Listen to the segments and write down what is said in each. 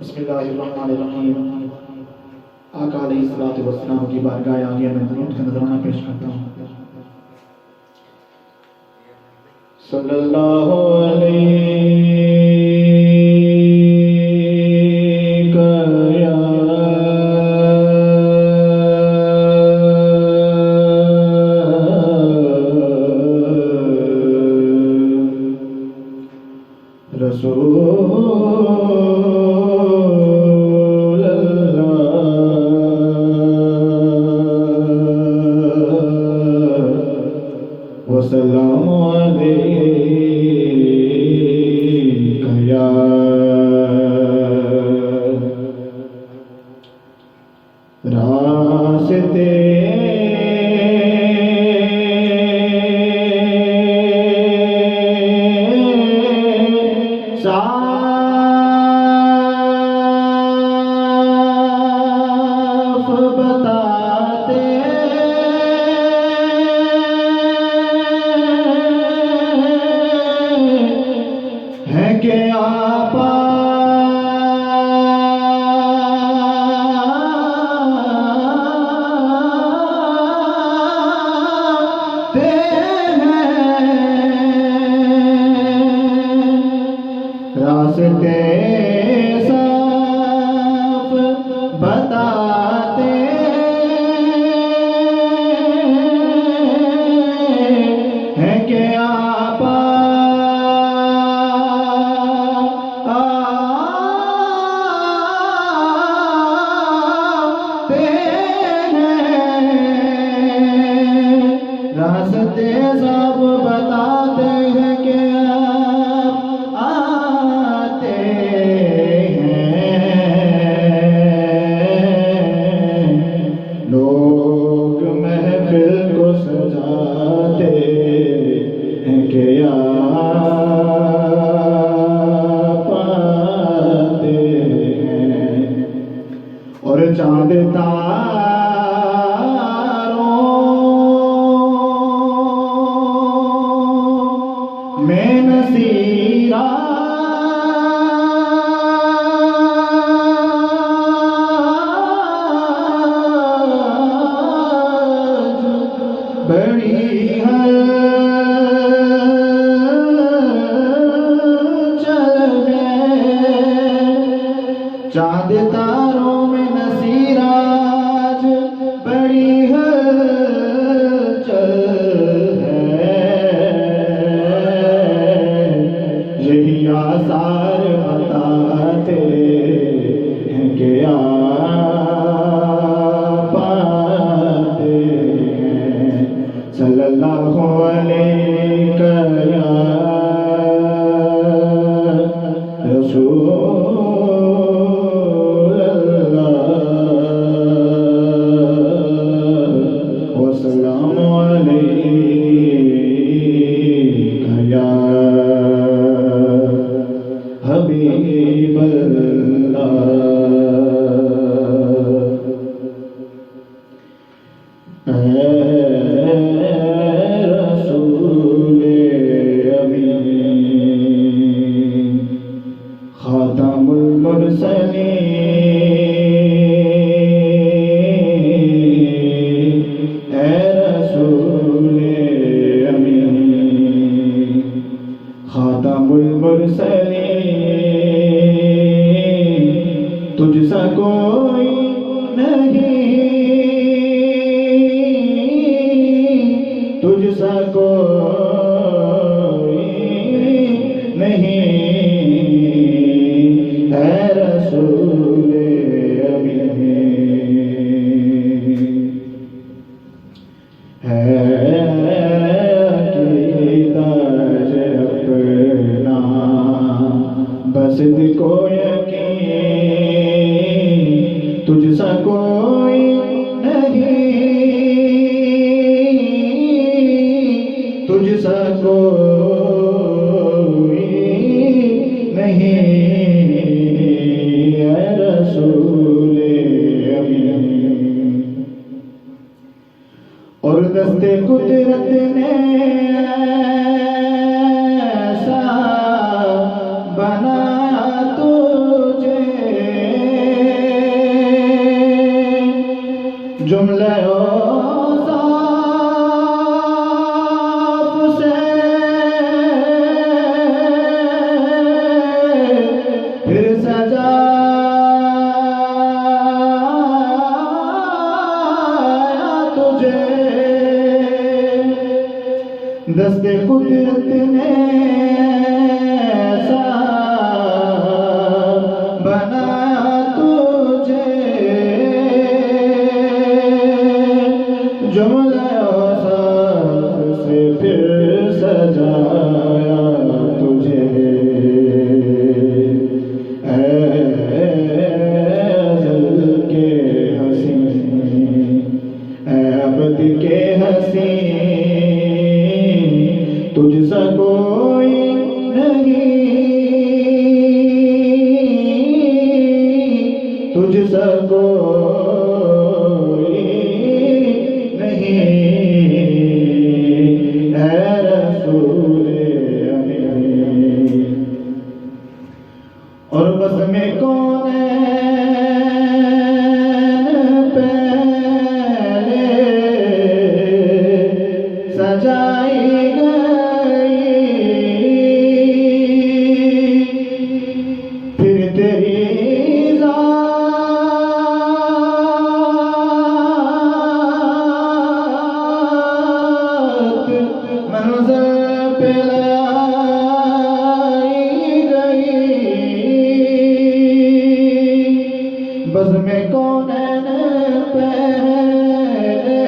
बिस्मिल्लाहिर्रहमानिर्रहीम। आका अलैहिस्सलातु वस्सलाम की बारगाह आगे मैं दुरूद का नजराना पेश करता हूँ। सल्लल्लाहु अलैका या रसूल अल्लाह वसल्लम अलैका या रास्ते साफ बताते हैं कि आप रास्ते साफ बताते हैं कि आप आते हैं। रास्ते साफ बताते हैं कि लोग महफिल को सजाते हैं कि आप आते हैं और चांद तारों में नसीरा बड़ी हलचल है। चांद तारों में नसीराज बड़ी हलचल है। यही आसार बताते हैं कि आप आते हैं। सल्लल्लाहु अलैका या रसूल अल्लाह वसल्लम अलैका या हबीब अल्लाह। खातमुल मुरसलीन ए रसूले अमीन। खातमुल मुरसलीन तुझसा कोई नहीं, तुझसा कोई नहीं है रसूले अमीन। है अकीदा अपना बस को यकीन तुझसा कोई नहीं, तुझसा कोई नहीं है रसूले अमीन। और दस्ते कुदरत ने ऐसा बना तुझे जुमले औसाफ से फिर सजाया तुझे, दस्ते कुदरत ने ऐसा बनाया तुझे, जुमले औसाफ से फिर सजाया तुझे। अज़ल के हसीं, अब्द के हसीं, तुझसा कोई नहीं, तुझसा कोई नहीं, है रसूले अमीन। और बस में कौन पहले सजाई गई, फिर तेरी ज़ात मंज़र पे लाई गई। बज़ में कौन पहले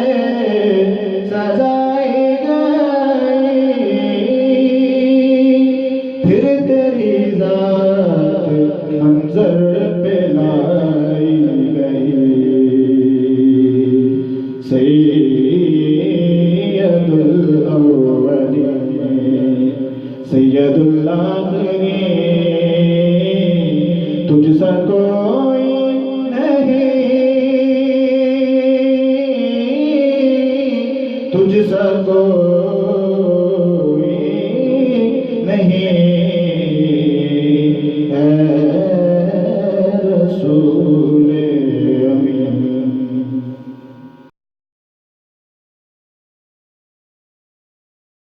सजाई गई, फिर तेरी ज़ात मंज़र पे लाई गई। सैयदुल अव्वलीन सैयदुल आखिरीन, तुझसा कोई